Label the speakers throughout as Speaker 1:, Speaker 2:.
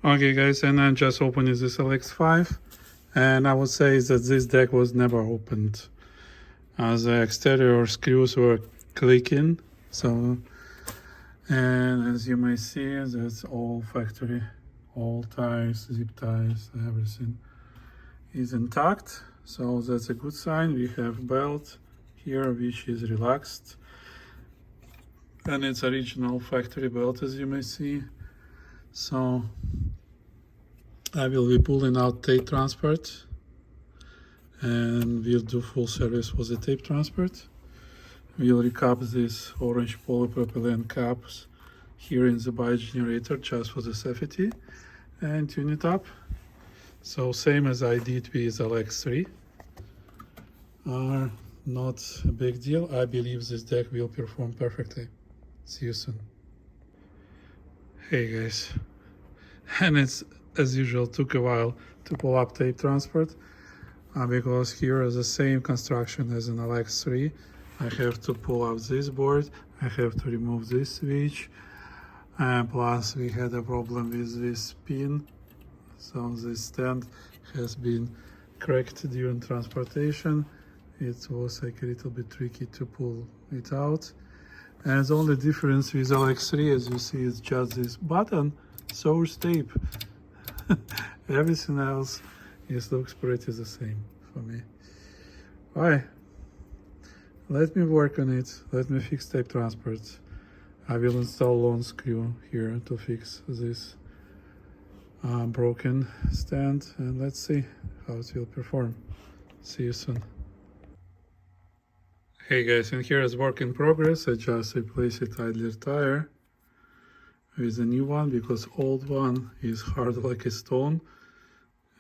Speaker 1: Okay guys, and I'm just opening this LX-5, and I would say that this deck was never opened. The exterior screws were clicking, so, and as you may see, that's all factory, all ties, zip ties, everything is intact, so that's a good sign. We have belt here which is relaxed, and it's original factory belt, as you may see. So I will be pulling out tape transport, and we'll do full service for the tape transport. We'll recap this orange polypropylene caps here in the bias generator just for the safety, and tune it up. So same as I did with LX3. Not a big deal. I believe this deck will perform perfectly. See you soon. Hey guys, and it's as usual took a while to pull up tape transport because here is the same construction as an LX3. I have to pull out this board, I have to remove this switch, and plus we had a problem with this pin, so this stand has been cracked during transportation. It was like a little bit tricky to pull it out, and the only difference with LX3, as you see, is just this button source tape. Everything else looks pretty the same for me. Alright, let me work on it. Let me fix tape transport. I will install long screw here to fix this broken stand, and let's see how it will perform. See you soon. Hey guys, and here is work in progress. I just replaced the idler tire with a new one because old one is hard like a stone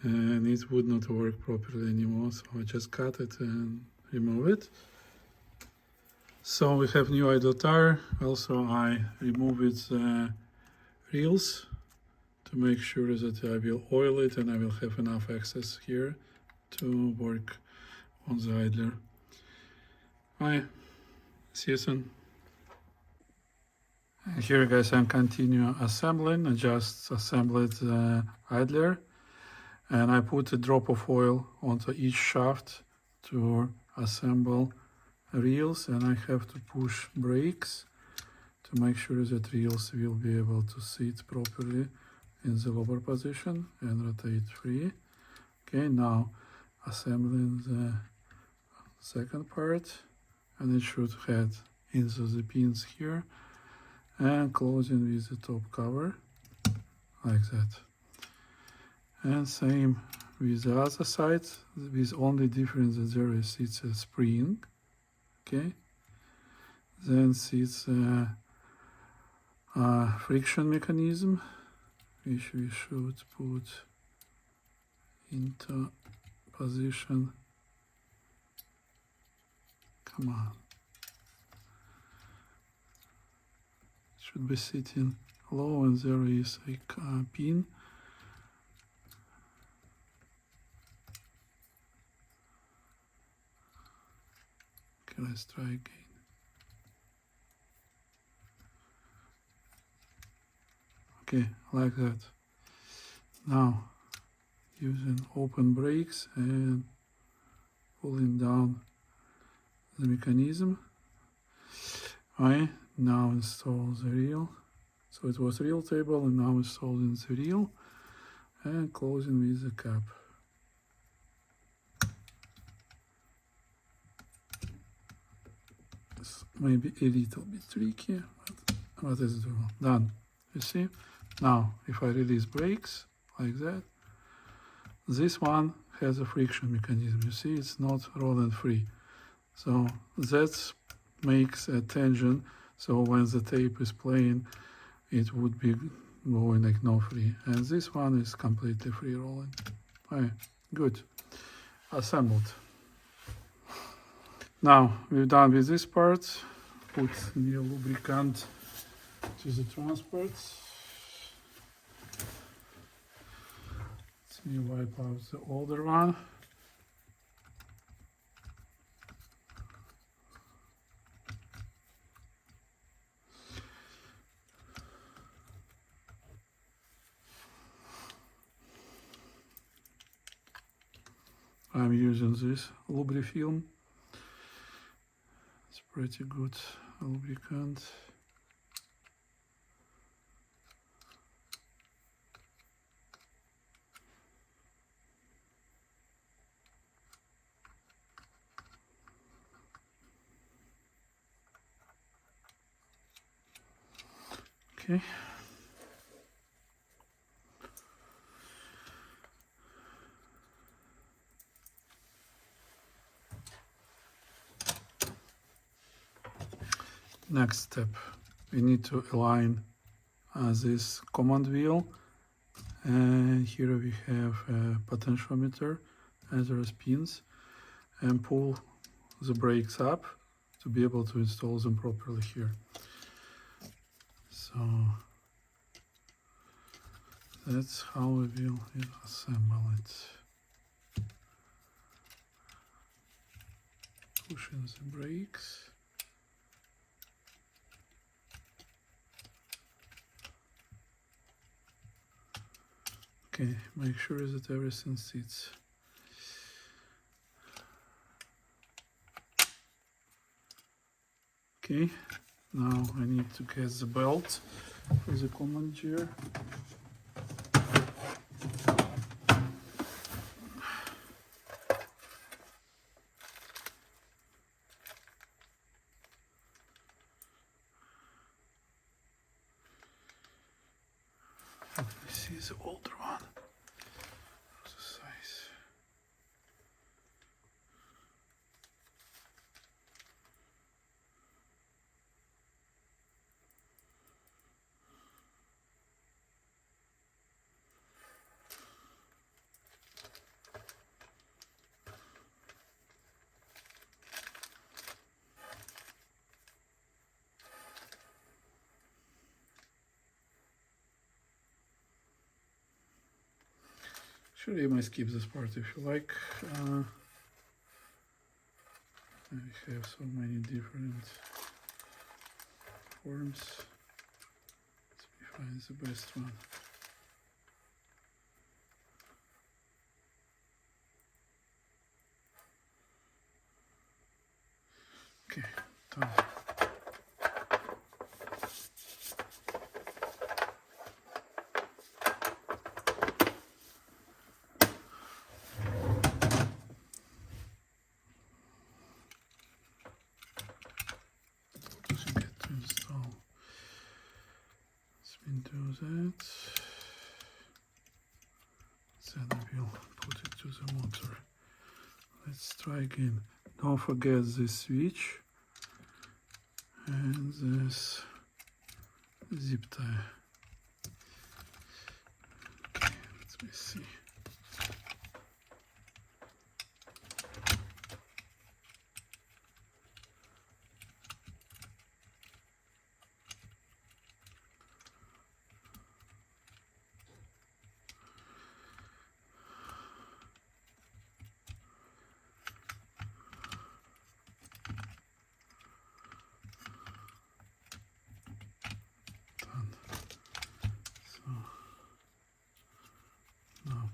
Speaker 1: and it would not work properly anymore, so I just cut it and remove it. So we have new idle tire. Also I removed the reels to make sure that I will oil it and I will have enough access here to work on the idler. Bye, see you soon. Here guys, I'm continue assembling. I just assembled the idler and I put a drop of oil onto each shaft to assemble reels, and I have to push brakes to make sure that reels will be able to sit properly in the lower position and rotate free. Okay, now assembling the second part, and it should head into the pins here and closing with the top cover like that. And same with the other side, with only difference that there is it's a spring, okay, then sits a friction mechanism which we should put into position. Come on, should be sitting low, and there is a pin. Okay, let's try again. Okay, like that. Now using open brakes and pulling down the mechanism. I now install the reel. So it was reel table and now installing the reel and closing with the cap. It's maybe a little bit tricky, but it's doable. Done. You see? Now if I release brakes like that, this one has a friction mechanism. You see, it's not rolling free. So that makes a tension, so when the tape is playing, it would be going like no free. And this one is completely free rolling. Right, good. Assembled. Now we're done with this part. Put new lubricant to the transport. Let me wipe out the older one. I'm using this lubrifilm. It's pretty good lubricant. Okay. Next step, we need to align this command wheel, and here we have a potentiometer as well as pins, and pull the brakes up to be able to install them properly here. So that's how we will assemble it. Pushing the brakes. Okay, make sure that everything sits. Okay, now I need to get the belt for the command gear. Let me see the older one. The size. Sure, you might skip this part if you like. I have so many different forms. Let's find the best one. Okay, done. That. Then I will put it to the motor. Let's try again. Don't forget this switch and this zip tie. Okay, let me see.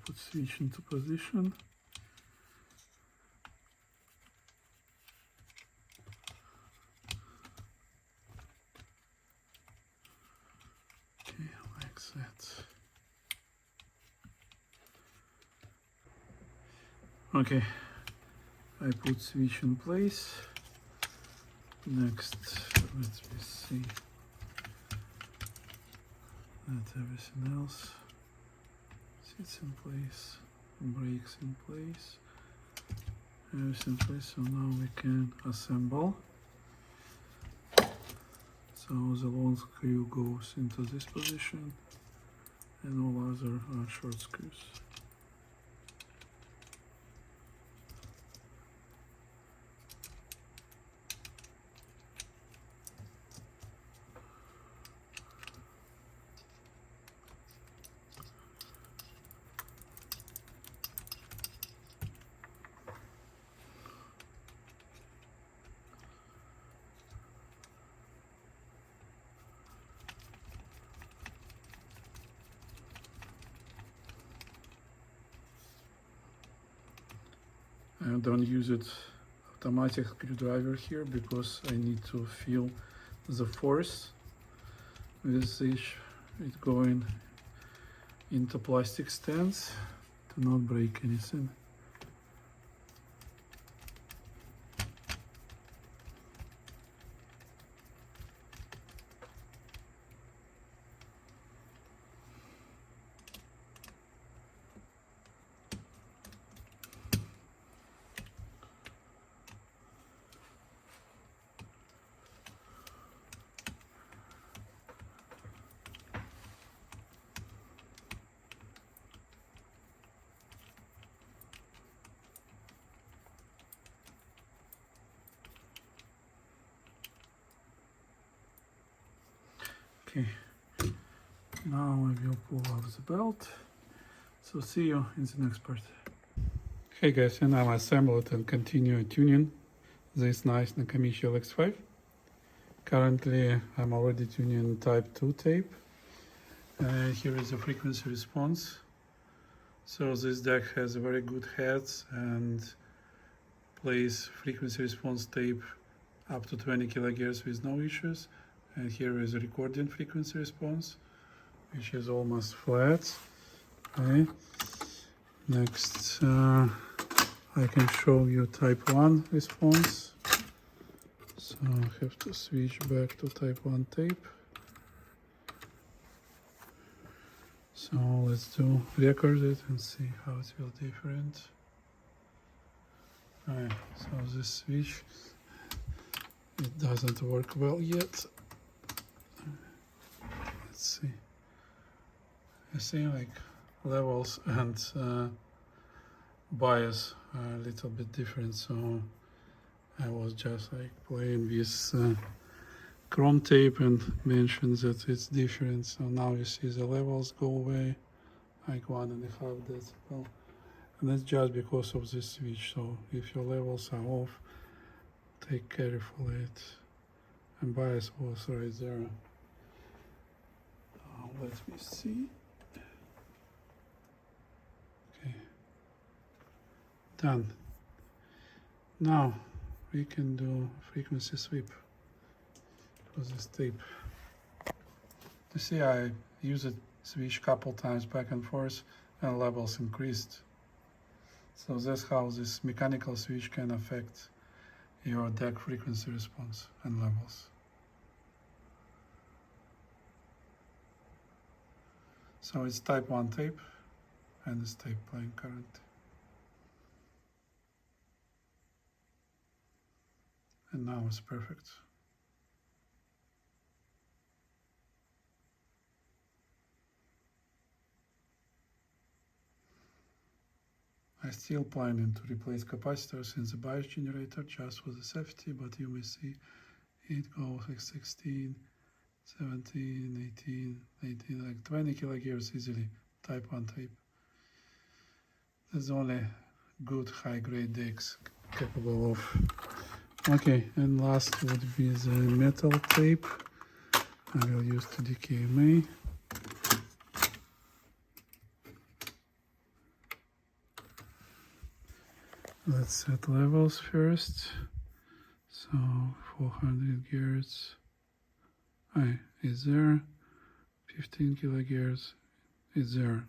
Speaker 1: Put switch into position. Okay, like that. Okay, I put switch in place. Next, let me see that everything else sits in place, brakes in place, everything in place. So now we can assemble. So the long screw goes into this position and all other are short screws. I don't use it automatic screwdriver here because I need to feel the force with it going into plastic stands to not break anything. Okay, now I will pull off the belt. So see you in the next part. Hey guys, and I'll assemble it and continue tuning this nice Nakamichi LX-5. Currently I'm already tuning type 2 tape. Here is the frequency response. So this deck has a very good heads and plays frequency response tape up to 20 kHz with no issues. And here is a recording frequency response, which is almost flat. Okay. Next, I can show you type 1 response. So I have to switch back to type 1 tape. So let's record it and see how it will different. Alright, so this switch, it doesn't work well yet. Let's see. I see like levels and bias are a little bit different, so I was just like playing with chrome tape and mentioned that it's different. So now you see the levels go away like 1.5 decibel, and that's just because of this switch. So if your levels are off, take careful it. And bias was right there. Let me see. Okay, done. Now we can do frequency sweep for this tape. You see, I use it switch couple times back and forth, and levels increased. So that's how this mechanical switch can affect your deck frequency response and levels. So it's type 1 tape, and it's tape playing current. And now it's perfect. I still planning to replace capacitors in the bias generator just for the safety, but you may see it goes like 16, 17, 18, 19, like 20 kHz easily, type 1 tape. That's only good high-grade decks capable of. Okay, and last would be the metal tape. I will use the DKMA. Let's set levels first. So 400 Hz is there, 15 kHz is there.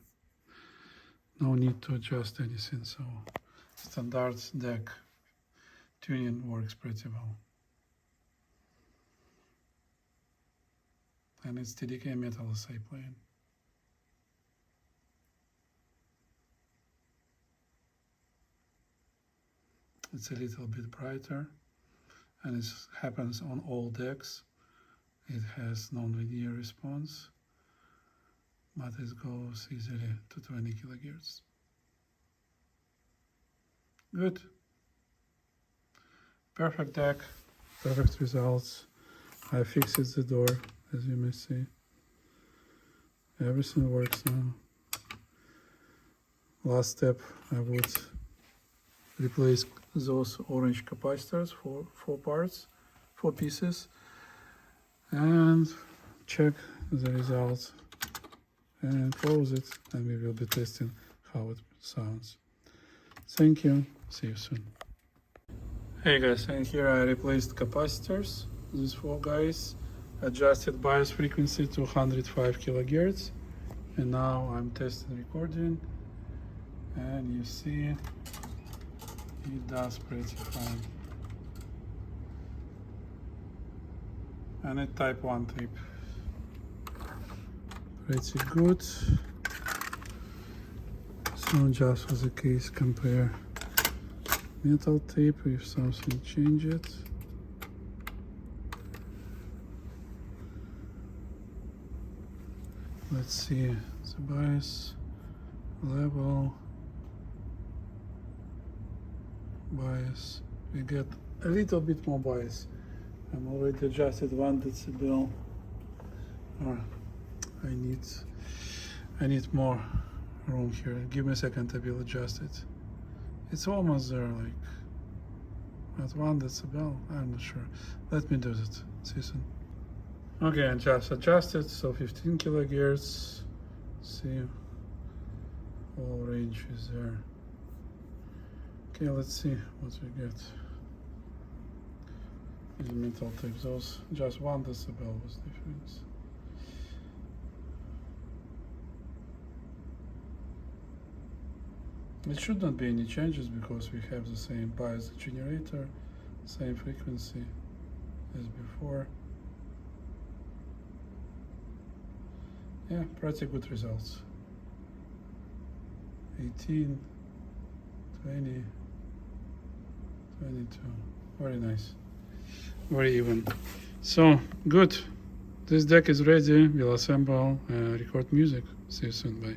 Speaker 1: No need to adjust anything, so standard deck tuning works pretty well. And it's TDK metal as I playing. It's a little bit brighter, and it happens on all decks. It has non-linear response, but it goes easily to 20 kHz. Good. Perfect deck, perfect results. I fixed the door, as you may see. Everything works now. Last step, I would replace those orange capacitors for 4 pieces, and check the results and close it, and we will be testing how it sounds. Thank you. See you soon. Hey guys, and here I replaced capacitors. These four guys, adjusted bias frequency to 105 kilohertz, and now I'm testing recording, and you see it does pretty fine. And a type 1 tape, pretty good. So just for the case, compare metal tape if something change it. Let's see the bias level. Bias, we get a little bit more bias. I'm already adjusted 1 decibel. I need more room here. Give me a second, I will adjust it. It's almost there, like at 1 decibel. I'm not sure. Let me do that. See you soon. Okay, I just adjusted, so 15 kilohertz. See, all range is there. Okay, let's see what we get. These metal tapes, those just 1 decibel was difference. It should not be any changes because we have the same bias generator, same frequency as before. Yeah, pretty good results. 18, 20, 22. Very nice. Very even. So, good. This deck is ready. We'll assemble, record music. See you soon. Bye.